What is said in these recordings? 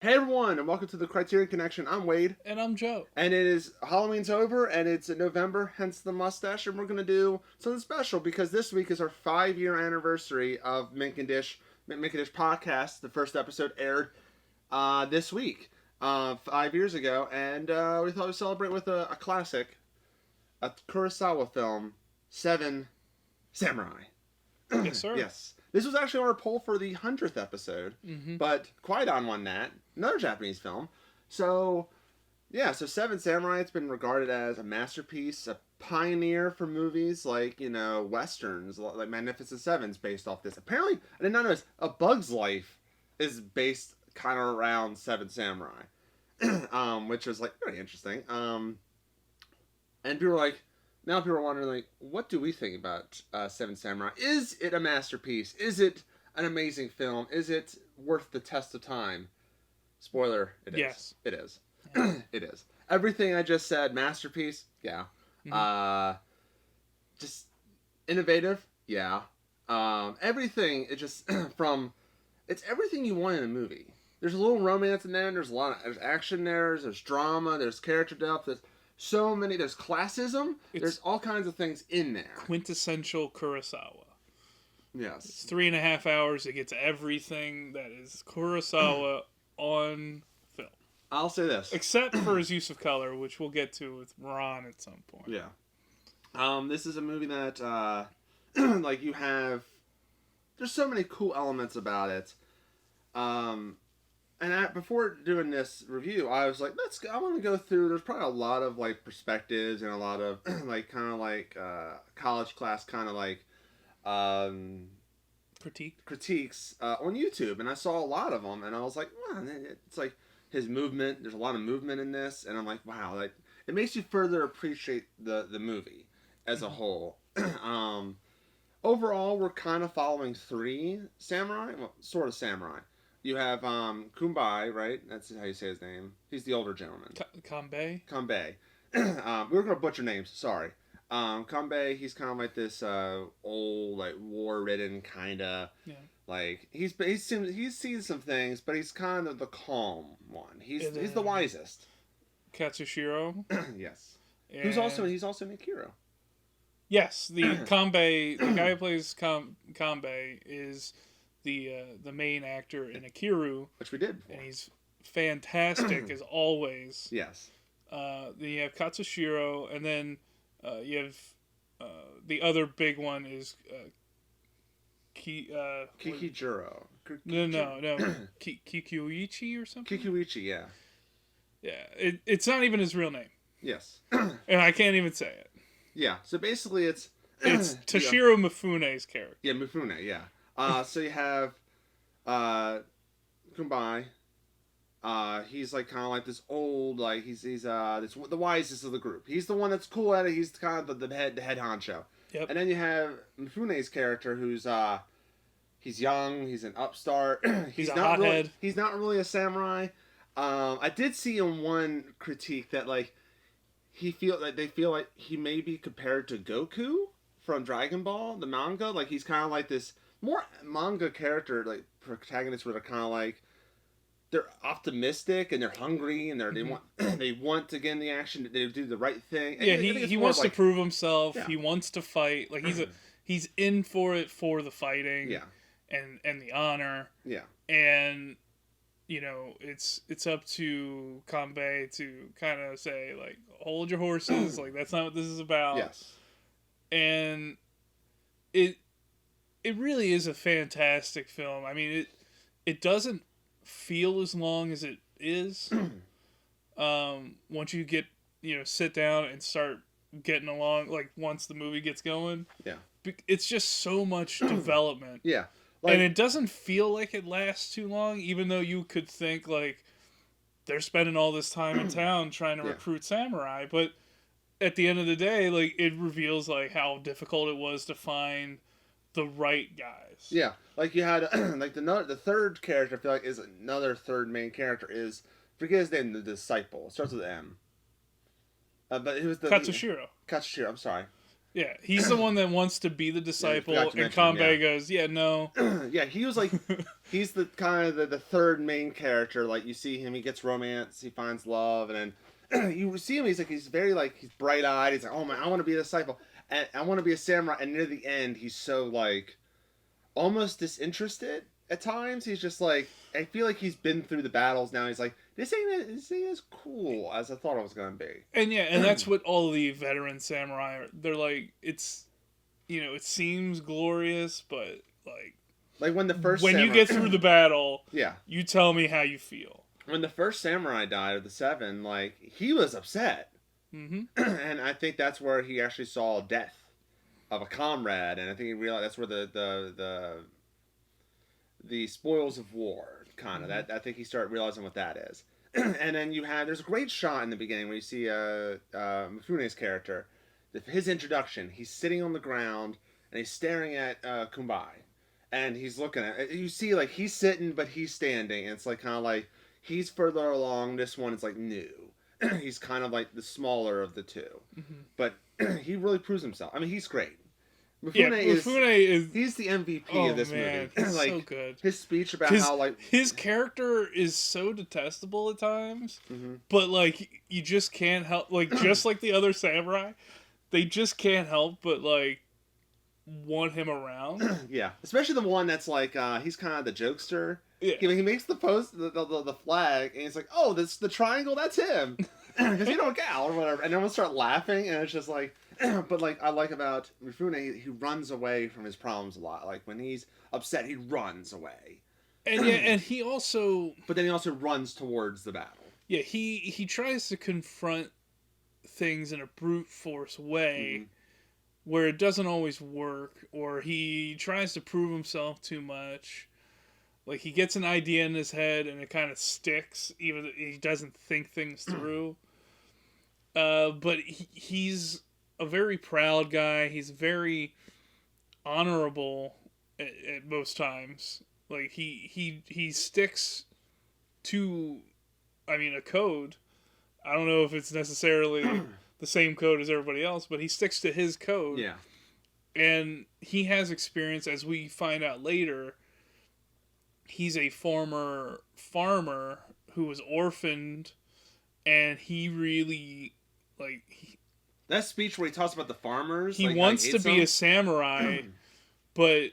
Hey everyone, and welcome to the Criterion Connection. I'm Wade, And I'm Joe. and it is Halloween's over, and it's November, hence the mustache, and we're gonna do something special because this week is our 5-year anniversary of Condish podcast. The first episode aired this week, 5 years ago, and we thought we'd celebrate with a classic, a Kurosawa film, Seven Samurai. Yes, sir. Yes. This was actually our poll for the 100th episode, but Qui-Gon won that. Another Japanese film. So, yeah, so Seven Samurai, it's been regarded as a masterpiece, a pioneer for movies like, westerns, like Magnificent Seven's based off this. Apparently, I did not know this, A Bug's Life is based kind of around Seven Samurai, which was, like, very interesting. And people were like, now people are wondering, like, what do we think about Seven Samurai? Is it a masterpiece? Is it an amazing film? Is it worth the test of time? Spoiler, it is. Yes. It is. It is. Everything I just said, masterpiece, yeah. Just innovative, yeah. Everything, it just, it's everything you want in a movie. There's a little romance in there, there's action there's drama, there's character depth, there's classism, there's all kinds of things in there. Quintessential Kurosawa. Yes. It's 3.5 hours. It gets everything that is Kurosawa on film. I'll say this. Except for his use of color, which we'll get to with Ron at some point. Yeah. This is a movie that, like, there's so many cool elements about it. And before doing this review, I was like, I want to go through, there's probably a lot of, like, perspectives and a lot of, like, kind of like, college class kind of, like, critiques on YouTube. And I saw a lot of them, and I was like, wow, it's like his movement, there's a lot of movement in this, and I'm like, wow, like, it makes you further appreciate the movie as a whole. Overall, we're kind of following three samurai, well, sort of samurai. You have Kumbai, right? That's how you say his name. He's the older gentleman. Kanbei? Kanbei. We were going to butcher names, sorry. Kanbei, he's kind of like this old, like, war-ridden kind of... Yeah. Like, he's seen some things, but he's kind of the calm one. He's the wisest. Katsushiro. Yes. He's also an Akira. Yes, the Kanbei, the guy who plays Kanbei is the main actor in Akiru, which we did before. And he's fantastic as always. Yes. Then you have Katsushiro, and then you have the other big one is Kikijiro. No. Kikuichi or something? Kikuichi, yeah. Yeah, it's not even his real name. Yes. And I can't even say it. Yeah, so basically it's Toshiro Mifune's character. Yeah, Mifune, yeah. So you have Kumbai. He's like kind of like this old, like he's the wisest of the group. He's the one that's cool at it. He's kind of the head honcho. Yep. And then you have Mifune's character, who's he's young. He's an upstart. He's a hothead. He's not really a samurai. I did see in one critique that like they feel like he may be compared to Goku from Dragon Ball, the manga. Like he's kind of like this more manga character, like protagonists where they're kind of like they're optimistic and they're hungry and they want to get in the action. They do the right thing. Yeah, he wants to prove himself. Yeah. He wants to fight. Like he's in for it for the fighting. Yeah. And the honor. Yeah. And it's up to Kanbei to kind of say like, hold your horses. Like that's not what this is about. Yes. And it really is a fantastic film. I mean, it doesn't feel as long as it is. Once you get sit down and start getting along, like once the movie gets going. Yeah. It's just so much development. Yeah. Like, and it doesn't feel like it lasts too long, even though you could think, like, they're spending all this time in town trying to recruit samurai. But at the end of the day, like, it reveals, like, how difficult it was to find the right guys. Yeah. Like, you had, like, the third character, I feel like, is another third main character, forget his name, the disciple. It starts with M. But it was Katsushiro. Katsushiro, I'm sorry. Yeah, he's the one that wants to be the disciple, and Kanbei goes, "Yeah, no." Yeah, he was like, he's the kind of the third main character. Like you see him, he gets romance, he finds love, and then you see him. He's very like he's bright eyed. He's like, oh man, I want to be a disciple, and I want to be a samurai. And near the end, he's so like almost disinterested at times. He's just like, I feel like he's been through the battles now. He's like, this ain't as cool as I thought it was gonna be. And yeah, and that's what all the veteran samurai are. They're like, it's, it seems glorious, but like when you get through the battle, yeah, you tell me how you feel. When the first samurai died of the 7, like he was upset, and I think that's where he actually saw death of a comrade, and I think he realized that's where the spoils of war kind of that. I think he started realizing what that is. And then there's a great shot in the beginning where you see Mifune's character, his introduction. He's sitting on the ground and he's staring at Kumbai, and he's looking at. You see, like he's sitting, but he's standing, and it's like kind of like he's further along. This one is like new. He's kind of like the smaller of the two, but he really proves himself. I mean, he's great. Mifune is he's the MVP of this movie. He's like, so good. His speech about how like his character is so detestable at times, but like you just can't help, like just like the other samurai, they just can't help but like want him around. Yeah, especially the one that's like he's kind of the jokester. Yeah, he makes the post the flag, and it's like, oh, this the triangle, that's him, because you know, gal or whatever, and everyone start laughing, and it's just like. But like I like about Mifune, he runs away from his problems a lot. Like when he's upset, he runs away. And yeah, and he also. But then he also runs towards the battle. Yeah, he tries to confront things in a brute force way, where it doesn't always work, or he tries to prove himself too much. Like he gets an idea in his head and it kind of sticks, even if he doesn't think things through. But he's a very proud guy. He's very honorable at most times. Like he sticks to, I mean, a code. I don't know if it's necessarily the same code as everybody else, but he sticks to his code. Yeah. And he has experience, as we find out later. He's a former farmer who was orphaned, and he really that speech where he talks about the farmers. He wants to be a samurai, but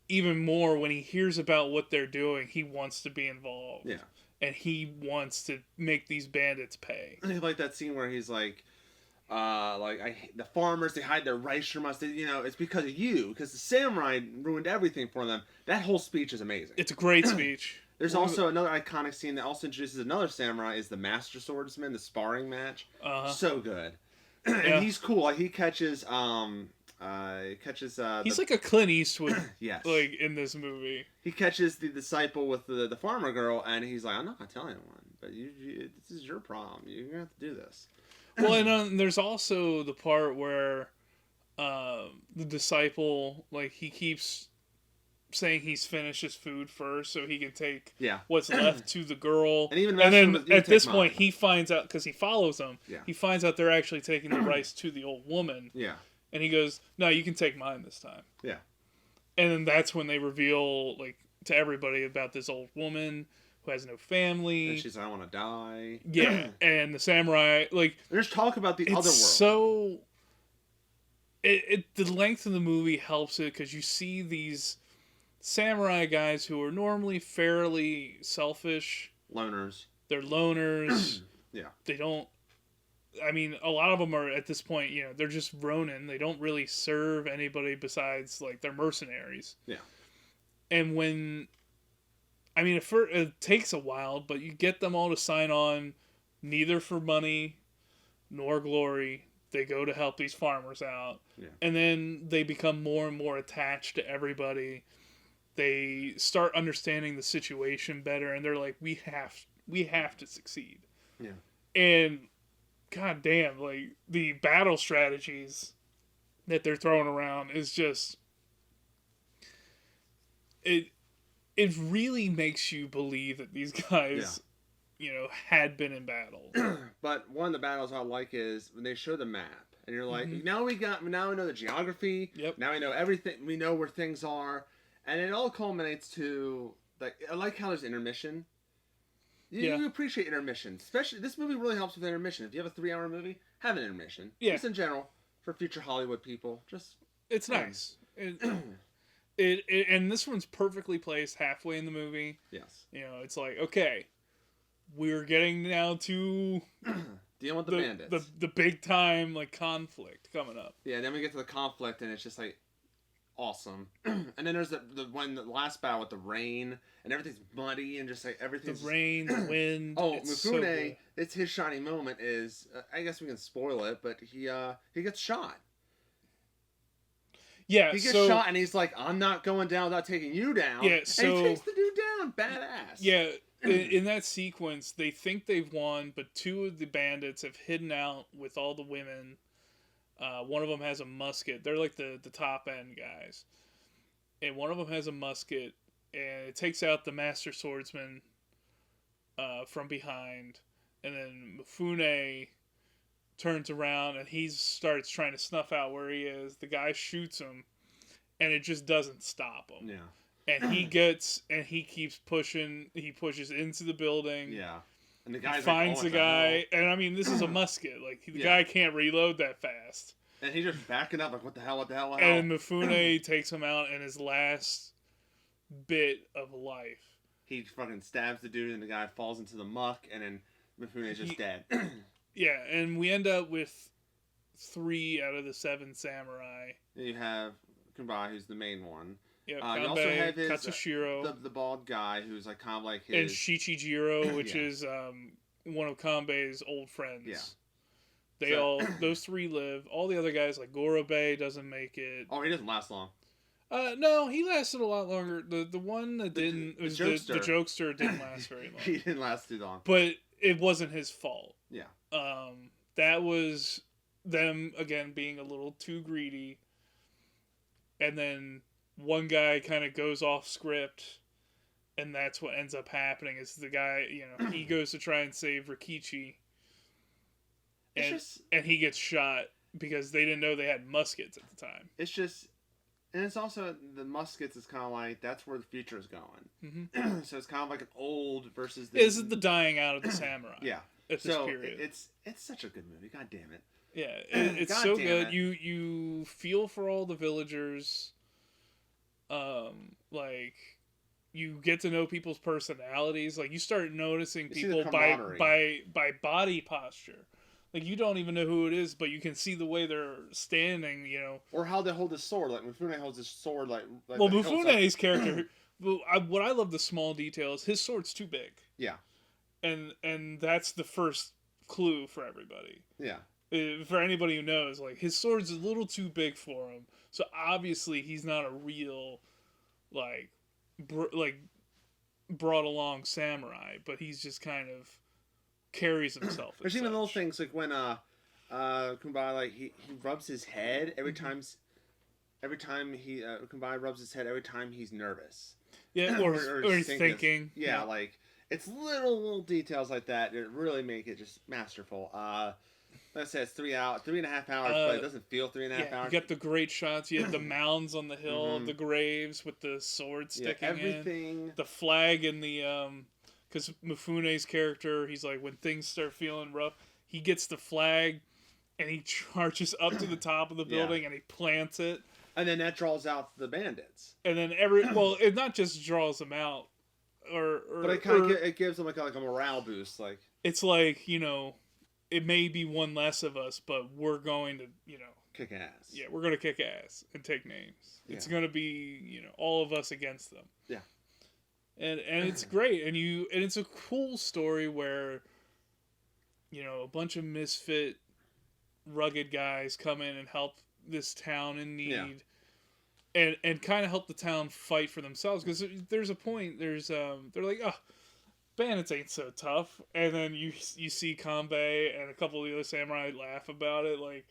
even more when he hears about what they're doing, he wants to be involved. Yeah. And he wants to make these bandits pay. I like that scene where he's like the farmers, they hide their rice from us. It's because of you, because the samurai ruined everything for them. That whole speech is amazing. It's a great speech. There's also another iconic scene that also introduces another samurai, is the master swordsman, the sparring match. So good. And he's cool. Like he catches he's like a Clint Eastwood. Yes. Like in this movie. He catches the disciple with the farmer girl, and he's like, I'm not gonna tell anyone, but this is your problem. You're gonna have to do this. Well, and there's also the part where the disciple, like, he keeps saying he's finished his food first so he can take what's left to the girl. And then at this point, he finds out, because he follows them, he finds out they're actually taking the rice to the old woman. Yeah. And he goes, no, you can take mine this time. Yeah. And then that's when they reveal, like, to everybody about this old woman who has no family. And she's like, I want to die. Yeah. And the samurai, like... There's talk about the other world. So... the length of the movie helps it, because you see these samurai guys who are normally fairly selfish. Loners. They're loners. Yeah. They don't... I mean, a lot of them are, at this point, they're just ronin. They don't really serve anybody besides, like, they're mercenaries. Yeah. And when... I mean, it takes a while, but you get them all to sign on, neither for money nor glory. They go to help these farmers out. Yeah. And then they become more and more attached to everybody. They start understanding the situation better, and they're like, we have to succeed. Yeah. And god damn, like, the battle strategies that they're throwing around is just... It really makes you believe that these guys, had been in battle. But one of the battles I like is when they show the map, And you're like, now we know the geography. Yep. Now we know everything. We know where things are, and it all culminates to like I like how there's intermission. You appreciate intermission, especially this movie really helps with intermission. If you have a 3-hour movie, have an intermission. Yeah. Just in general for future Hollywood people, it's nice. It and this one's perfectly placed halfway in the movie. Yes. It's like, okay, we're getting now to dealing with the bandits. The big time like conflict coming up. Yeah, then we get to the conflict and it's just like awesome. And then there's the last battle with the rain and everything's muddy and just like everything's the rain, the wind. Oh, Mifune, it's his shining moment is I guess we can spoil it, but he gets shot. Yeah, he gets shot and he's like, I'm not going down without taking you down. Yeah, so and he takes the dude down, badass. Yeah, in that sequence, they think they've won, but 2 of the bandits have hidden out with all the women. One of them has a musket. They're like the top end guys, and one of them has a musket, and it takes out the master swordsman from behind, and then Mifune turns around and he starts trying to snuff out where he is. The guy shoots him, and it just doesn't stop him. Yeah. And he keeps pushing. He pushes into the building. Yeah. And the guy finds the guy, and I mean, this is a musket. Like the guy can't reload that fast. And he's just backing up, like, what the hell? And Mifune takes him out in his last bit of life. He fucking stabs the dude, and the guy falls into the muck, and then Mifune's just dead. Yeah, and we end up with 3 out of the 7 samurai. You have Kumbai, who's the main one. Yeah, you also have his, Katsushiro, the bald guy, who's like kind of like his... And Shichijiro, which is one of Kanbei's old friends. Yeah. Those 3 live. All the other guys, like Gorobe, doesn't make it. Oh, he doesn't last long. No, he lasted a lot longer. The one that didn't... The jokester didn't last very long. He didn't last too long. But it wasn't his fault. Yeah. That was them, again, being a little too greedy. And then one guy kind of goes off script, and that's what ends up happening is the guy, he goes to try and save Rikichi, and he gets shot because they didn't know they had muskets at the time. It's just, and it's also, the muskets is kind of like, that's where the future is going. Mm-hmm. So it's kind of like an old versus... This is the dying out of the samurai. Yeah. At this period. It's such a good movie. God damn it. Yeah, it's so good. You feel for all the villagers. Like you get to know people's personalities. Like you start noticing people by body posture. Like you don't even know who it is, but you can see the way they're standing. Or how they hold his sword. Like Mifune holds his sword. Like well, Mifune's character. What I love the small details. His sword's too big. Yeah. And that's the first clue for everybody. Yeah. For anybody who knows, like his sword's a little too big for him, so obviously he's not a real, brought along samurai, but he's just kind of carries himself. There's even little things like when Kumbai he rubs his head every time he Kumbai rubs his head every time he's nervous. Yeah, or he's thinking. Yeah, like it's little details like that that really make it just masterful. Like I said, it's 3.5 hours, but it doesn't feel 3.5 hours. You get the great shots. You have the mounds on the hill, the graves with the sword sticking everything. The flag and the because Mifune's character, he's like when things start feeling rough, he gets the flag and he charges up to the top of the building and he plants it. And then that draws out the bandits. And then it not just draws them out, but it gives them like a morale boost. Like it's like it may be one less of us, but we're going to kick ass. Yeah, we're going to kick ass and take names. Yeah. It's going to be all of us against them. Yeah, and it's great, and it's a cool story where a bunch of misfit, rugged guys come in and help this town in need, and kind of help the town fight for themselves. Because there's a point, they're like, oh, bandits ain't so tough, and then you see Kanbei and a couple of the other samurai laugh about it, like,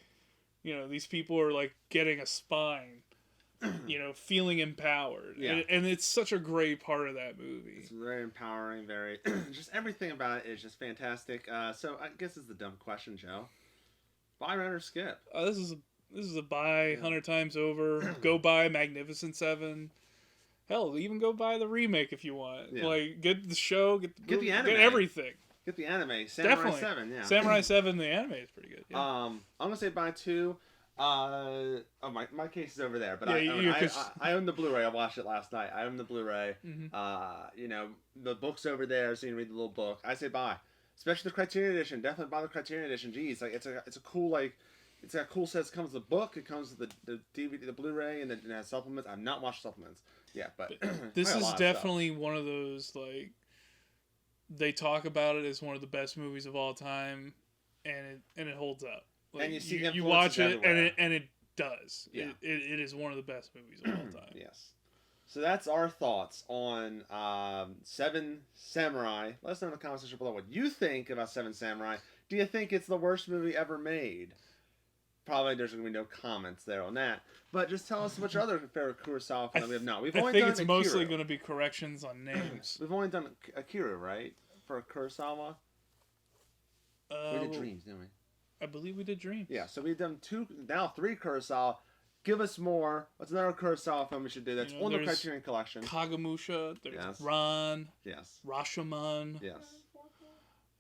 these people are like getting a spine, feeling empowered, and it's such a great part of that movie. It's very empowering, very just everything about it is just fantastic. So I guess it's the dumb question, Joe. Buy, rent, or skip. This is a buy 100 times over. Go buy Magnificent Seven. Hell, even go buy the remake if you want. Yeah. Like, get the show, get the anime. get everything. Get the anime. Samurai 7, yeah. Samurai 7, the anime is pretty good. Yeah. I'm gonna say buy 2. My case is over there, but yeah, I own the Blu-ray. I watched it last night. I own the Blu-ray. Mm-hmm. You know, the book's over there, so you can read the little book. I say buy, especially the Criterion edition. Definitely buy the Criterion edition. Geez, like it's a cool like. It's got cool sets. It comes with the book. It comes with the DVD, the Blu-ray, and it has supplements. I've not watched supplements yet, but this is definitely one of those, like, they talk about it as one of the best movies of all time, and it holds up. Like, and you watch it, everywhere. and it does. Yeah. It is one of the best movies of all time. Yes. So that's our thoughts on Seven Samurai. Let us know in the comment section below what you think about Seven Samurai. Do you think it's the worst movie ever made? Probably there's going to be no comments there on that. But just tell us what your other favorite Kurosawa film we have not. We've only done it's Akira. mostly going to be corrections on names. We've only done Akira, right? For Kurosawa? We did Dreams, didn't we? I believe we did Dreams. Yeah, so we've done 2, now 3 Kurosawa. Give us more. What's another Kurosawa film we should do that's on the Criterion Collection? Kagemusha. There's Ran. Yes. Rashomon. Yes.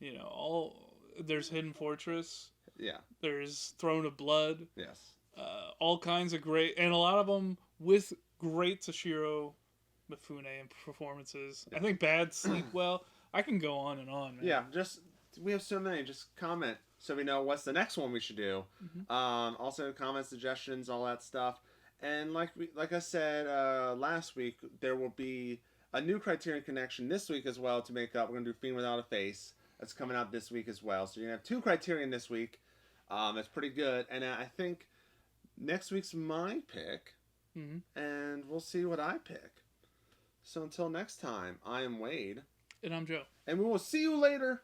You know, there's Hidden Fortress. Yeah. There's Throne of Blood. Yes. All kinds of great, and a lot of them with great Toshiro Mifune and performances. Yeah. I think Bad Sleep Well. I can go on and on, man. Yeah, we have so many. Just comment so we know what's the next one we should do. Mm-hmm. Also, comment suggestions, all that stuff. And like I said last week, there will be a new Criterion Connection this week as well to make up. We're gonna do Fiend Without a Face. That's coming out this week as well. So you're gonna have 2 Criterion this week. That's pretty good. And I think next week's my pick. Mm-hmm. And we'll see what I pick. So until next time, I am Wade. And I'm Joe. And we will see you later.